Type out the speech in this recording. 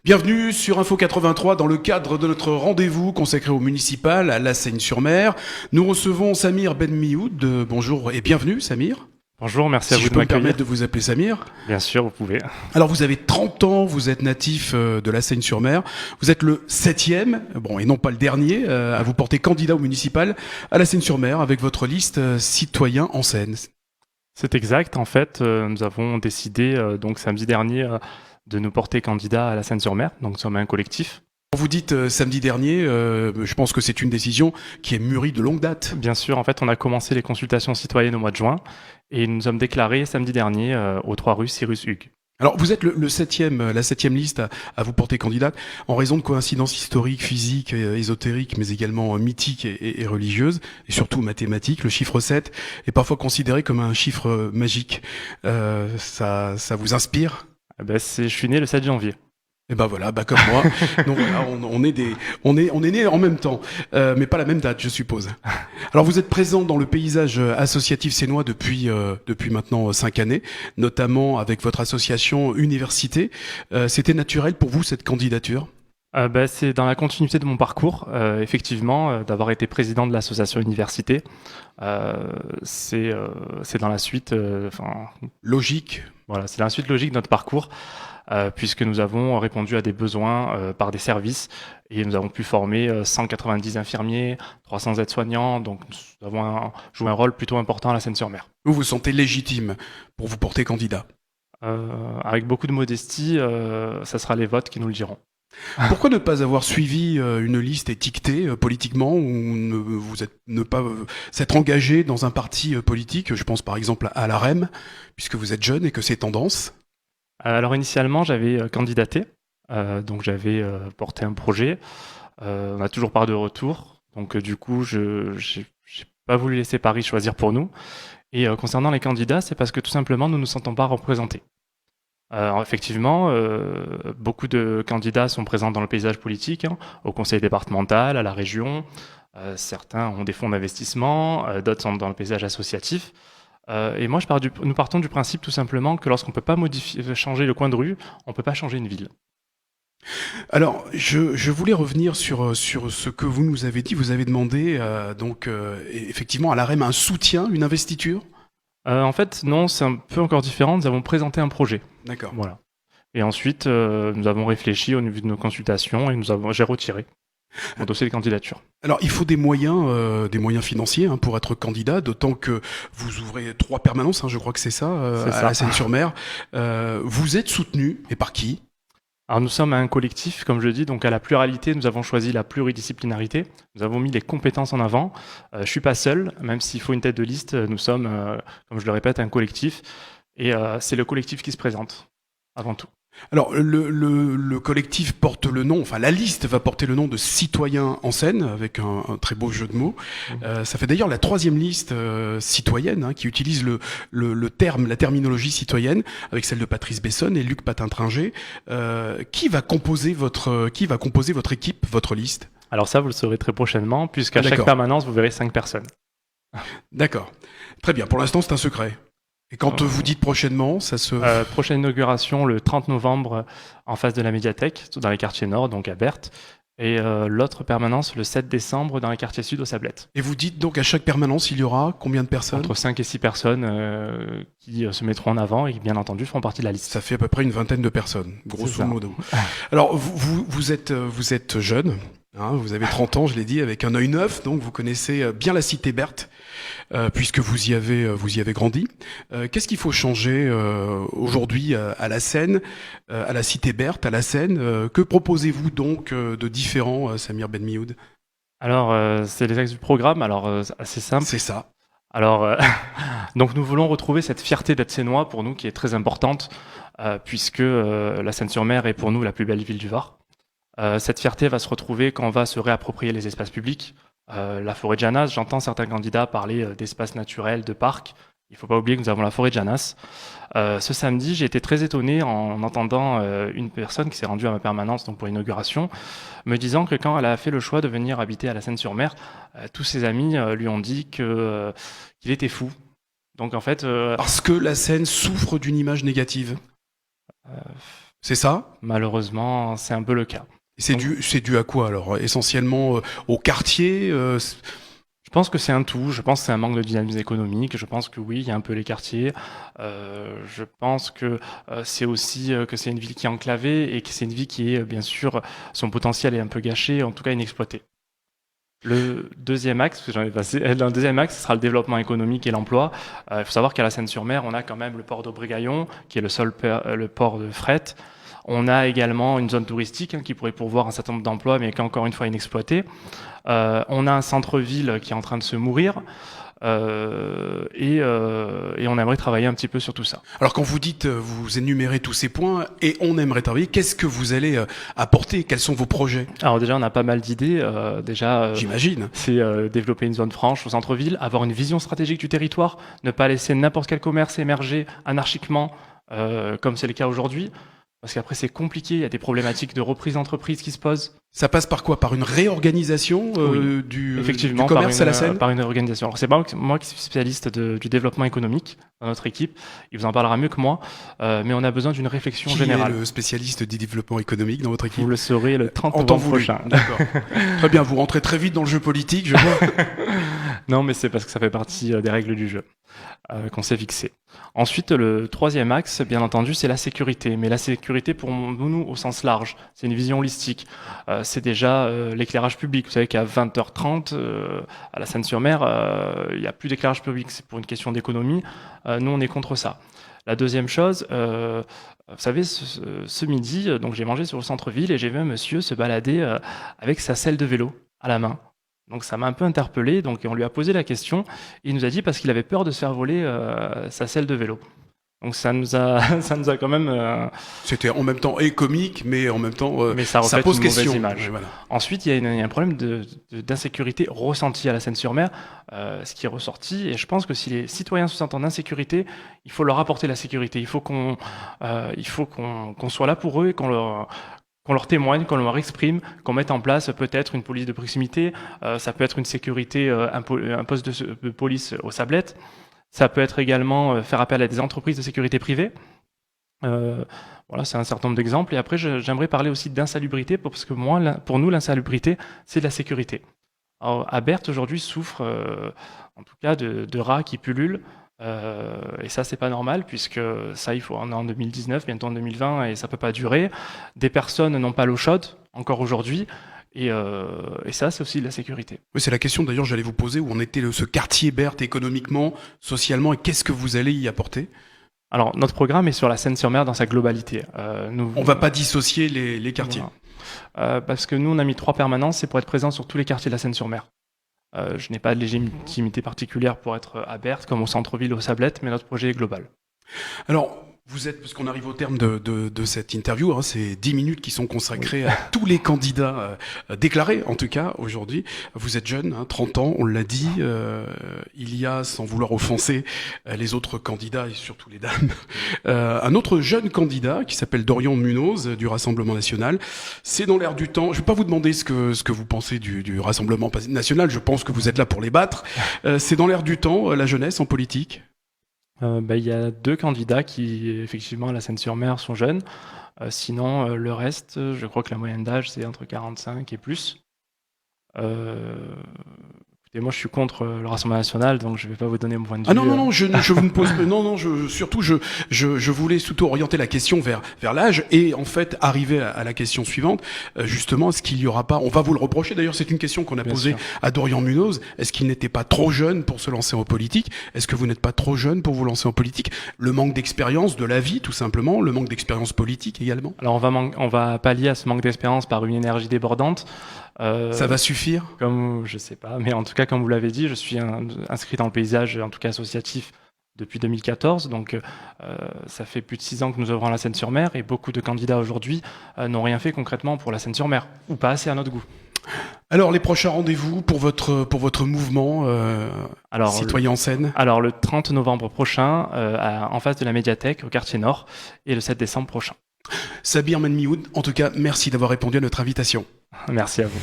Bienvenue sur Info 83 dans le cadre de notre rendez-vous consacré au municipal à La Seyne-sur-Mer. Nous recevons Samir Benmioud. Bonjour et bienvenue Samir. Bonjour, merci à Si vous je de peux me m'accueillir. permettre de vous appeler Samir. Bien sûr, vous pouvez. Alors vous avez 30 ans, vous êtes natif de La Seyne-sur-Mer. Vous êtes le 7e, et non pas le dernier, à vous porter candidat au municipal à La Seyne-sur-Mer avec votre liste Citoyens en Seine. C'est exact. En fait, nous avons décidé donc samedi dernier de nous porter candidat à la Seyne-sur-Mer. Donc nous sommes un collectif. Quand vous dites samedi dernier, je pense que c'est une décision qui est mûrie de longue date. Bien sûr, en fait, on a commencé les consultations citoyennes au mois de juin et nous sommes déclarés samedi dernier aux 3 rue Cyrus Hugues. Alors, vous êtes la septième liste à vous porter candidate en raison de coïncidences historiques, physiques, ésotériques, mais également mythiques et religieuses, et surtout mathématiques. Le chiffre 7 est parfois considéré comme un chiffre magique. Ça vous inspire? Je suis né le 7 janvier. Et ben voilà, comme moi. Donc voilà, on est nés en même temps, mais pas la même date, je suppose. Alors vous êtes présent dans le paysage associatif sénois depuis maintenant 5 années, notamment avec votre association Université. C'était naturel pour vous cette candidature? C'est dans la continuité de mon parcours, effectivement, d'avoir été président de l'association Université. C'est dans la suite, Logique. Voilà, c'est la suite logique de notre parcours. Puisque nous avons répondu à des besoins par des services et nous avons pu former 190 infirmiers, 300 aides-soignants, donc nous avons joué un rôle plutôt important à la Seyne-sur-Mer. Vous vous sentez légitime pour vous porter candidat? Avec beaucoup de modestie, ça sera les votes qui nous le diront. Pourquoi ne pas avoir suivi une liste étiquetée politiquement ou ne pas s'être engagé dans un parti politique? Je pense par exemple à la REM, puisque vous êtes jeune et que c'est tendance. Alors initialement, j'avais candidaté, donc j'avais porté un projet. On n'a toujours pas de retour, donc du coup, je n'ai pas voulu laisser Paris choisir pour nous. Et concernant les candidats, c'est parce que tout simplement, nous ne nous sentons pas représentés. Alors, effectivement, beaucoup de candidats sont présents dans le paysage politique, au conseil départemental, à la région. Certains ont des fonds d'investissement, d'autres sont dans le paysage associatif. Et moi, nous partons du principe tout simplement que lorsqu'on ne peut pas changer le coin de rue, on ne peut pas changer une ville. Alors, je voulais revenir sur ce que vous nous avez dit. Vous avez demandé effectivement à la REM un soutien, une investiture. En fait, non, c'est un peu encore différent. Nous avons présenté un projet. D'accord. Voilà. Et ensuite, nous avons réfléchi au niveau de nos consultations et j'ai retiré mon dossier de candidature. Alors, il faut des moyens financiers pour être candidat, d'autant que vous ouvrez 3 permanences, je crois que c'est ça, à la Seyne-sur-Mer. Vous êtes soutenu, et par qui? Alors nous sommes un collectif, comme je dis, donc à la pluralité, nous avons choisi la pluridisciplinarité. Nous avons mis les compétences en avant. Je suis pas seul, même s'il faut une tête de liste, nous sommes, comme je le répète, un collectif. Et c'est le collectif qui se présente, avant tout. Alors, le collectif porte le nom, enfin la liste va porter le nom de Citoyens en Seine, avec un très beau jeu de mots. Ça fait d'ailleurs la 3e liste citoyenne qui utilise le terme, la terminologie citoyenne, avec celle de Patrice Bessonne et Luc Patin-Tringer. Qui va composer votre équipe, votre liste? Alors ça, vous le saurez très prochainement, puisqu'à chaque permanence, vous verrez 5 personnes. D'accord. Très bien. Pour l'instant, c'est un secret. Et quand vous dites prochainement, ça se... Prochaine inauguration le 30 novembre en face de la médiathèque, dans les quartiers nord, donc à Berthe. Et l'autre permanence le 7 décembre dans les quartiers sud aux Sablettes. Et vous dites donc à chaque permanence, il y aura combien de personnes? Entre 5 et 6 personnes qui se mettront en avant et qui, bien entendu, feront partie de la liste. Ça fait à peu près une vingtaine de personnes, grosso modo. Alors, vous êtes jeune, vous avez 30 ans, je l'ai dit, avec un œil neuf, donc vous connaissez bien la cité Berthe, puisque vous y avez grandi. Qu'est-ce qu'il faut changer aujourd'hui à la Seine, à la cité Berthe, à la Seine? Que proposez-vous donc de différent, Samir Benmioud? Alors, c'est les axes du programme, alors assez simple. C'est ça. Alors, donc nous voulons retrouver cette fierté d'être Sénois pour nous qui est très importante, puisque la Seyne-sur-Mer est pour nous la plus belle ville du Var. Cette fierté va se retrouver quand on va se réapproprier les espaces publics. La forêt de Janas, j'entends certains candidats parler d'espaces naturels, de parcs. Il ne faut pas oublier que nous avons la forêt de Janas. Ce samedi, j'ai été très étonné en entendant une personne qui s'est rendue à ma permanence donc pour l'inauguration, me disant que quand elle a fait le choix de venir habiter à la Seyne-sur-Mer, tous ses amis lui ont dit qu'il était fou. Donc en fait, Parce que la Seine souffre d'une image négative. C'est ça? Malheureusement, c'est un peu le cas. C'est dû à quoi alors? Essentiellement au quartier Je pense que c'est un tout. Je pense que c'est un manque de dynamisme économique. Je pense que oui, il y a un peu les quartiers. Je pense que c'est aussi que c'est une ville qui est enclavée et que c'est une ville qui est, bien sûr, son potentiel est un peu gâché, en tout cas inexploité. Le deuxième axe, parce que j'en ai passé, le deuxième axe, ce sera le développement économique et l'emploi. Il faut savoir qu'à la Seine-sur-Mer, on a quand même le port d'Aubrigaillon, qui est le seul le port de fret. On a également une zone touristique qui pourrait pourvoir un certain nombre d'emplois, mais qui est encore une fois inexploitée. On a un centre-ville qui est en train de se mourir. Et on aimerait travailler un petit peu sur tout ça. Alors quand vous dites, vous énumérez tous ces points et on aimerait travailler, qu'est-ce que vous allez apporter? Quels sont vos projets? Alors déjà, on a pas mal d'idées. J'imagine. C'est développer une zone franche au centre-ville, avoir une vision stratégique du territoire, ne pas laisser n'importe quel commerce émerger anarchiquement, comme c'est le cas aujourd'hui. Parce qu'après, c'est compliqué, il y a des problématiques de reprise d'entreprise qui se posent. Ça passe par quoi? Par une réorganisation du commerce à la Seine? Par une réorganisation. Alors, c'est pas moi qui suis spécialiste du développement économique dans notre équipe. Il vous en parlera mieux que moi. Mais on a besoin d'une réflexion générale. Qui est le spécialiste du développement économique dans votre équipe? Vous le saurez le 30 novembre prochain. D'accord. Très bien, vous rentrez très vite dans le jeu politique, je vois. Non, mais c'est parce que ça fait partie des règles du jeu qu'on s'est fixé. Ensuite, le troisième axe, bien entendu, c'est la sécurité. Mais la sécurité, pour nous, au sens large, c'est une vision holistique. C'est déjà l'éclairage public. Vous savez qu'à 20h30, à la Seine-sur-Mer, il n'y a plus d'éclairage public. C'est pour une question d'économie. Nous, on est contre ça. La deuxième chose, vous savez, ce midi, donc j'ai mangé sur le centre-ville et j'ai vu un monsieur se balader avec sa selle de vélo à la main. Donc ça m'a un peu interpellé, donc on lui a posé la question, et il nous a dit parce qu'il avait peur de se faire voler sa selle de vélo. Donc ça nous a quand même... C'était en même temps et comique, mais en même temps mais ça pose une question. Mauvaise image. Voilà. Ensuite, il y a un problème d'insécurité ressenti à la Seine-sur-Mer, ce qui est ressorti, et je pense que si les citoyens se sentent en insécurité, il faut leur apporter la sécurité. Il faut qu'on soit là pour eux et qu'on leur témoigne, qu'on leur exprime, qu'on mette en place peut-être une police de proximité, ça peut être une sécurité, un poste de police aux Sablettes, ça peut être également faire appel à des entreprises de sécurité privée. Voilà, c'est un certain nombre d'exemples. Et après, j'aimerais parler aussi d'insalubrité, parce que pour nous, l'insalubrité, c'est de la sécurité. Alors, à Berthe, aujourd'hui, souffre en tout cas de rats qui pullulent. Et ça, c'est pas normal, puisque ça, on est en 2019, bientôt en 2020, et ça peut pas durer. Des personnes n'ont pas l'eau chaude, encore aujourd'hui, et ça, c'est aussi de la sécurité. Oui, c'est la question d'ailleurs, j'allais vous poser, où en était ce quartier Berthe économiquement, socialement, et qu'est-ce que vous allez y apporter? Alors, notre programme est sur la Seine-sur-Mer dans sa globalité. On va pas dissocier les quartiers. Voilà. Parce que nous, on a mis 3 permanences, c'est pour être présent sur tous les quartiers de la Seine-sur-Mer. Je n'ai pas de légitimité particulière pour être à Berthe, comme au centre-ville, aux Sablettes, mais notre projet est global. Alors, parce qu'on arrive au terme de cette interview, hein, c'est 10 minutes qui sont consacrées à tous les candidats déclarés, en tout cas, aujourd'hui. Vous êtes jeune, 30 ans, on l'a dit. Il y a, sans vouloir offenser les autres candidats, et surtout les dames, un autre jeune candidat qui s'appelle Dorian Munoz, du Rassemblement National. C'est dans l'air du temps. Je ne vais pas vous demander ce que vous pensez du Rassemblement National, je pense que vous êtes là pour les battre. C'est dans l'air du temps, la jeunesse en politique? Il y a 2 candidats qui, effectivement, à la Seine-sur-Mer sont jeunes. Sinon, le reste, je crois que la moyenne d'âge, c'est entre 45 et plus. Écoutez, moi, je suis contre le Rassemblement National, donc je ne vais pas vous donner mon point de vue. Ah non, je vous ne pose surtout, je voulais surtout orienter la question vers l'âge et en fait arriver à la question suivante. Justement, est-ce qu'il y aura pas, on va vous le reprocher. D'ailleurs, c'est une question qu'on a posée à Dorian Munoz. Est-ce qu'il n'était pas trop jeune pour se lancer en politique? Est-ce que vous n'êtes pas trop jeune pour vous lancer en politique? Le manque d'expérience de la vie, tout simplement, le manque d'expérience politique également. Alors, on va pallier à ce manque d'expérience par une énergie débordante. Ça va suffire? Comme je sais pas, mais en tout cas, comme vous l'avez dit, je suis inscrit dans le paysage, en tout cas associatif, depuis 2014. Donc, ça fait plus de 6 ans que nous œuvrons la Seine-sur-Mer et beaucoup de candidats aujourd'hui n'ont rien fait concrètement pour la Seine-sur-Mer, ou pas assez à notre goût. Alors, les prochains rendez-vous pour votre mouvement Citoyens en Seine? Alors, le 30 novembre prochain, en face de la médiathèque, au quartier Nord, et le 7 décembre prochain. Sabir Menmioud, en tout cas, merci d'avoir répondu à notre invitation. Merci à vous.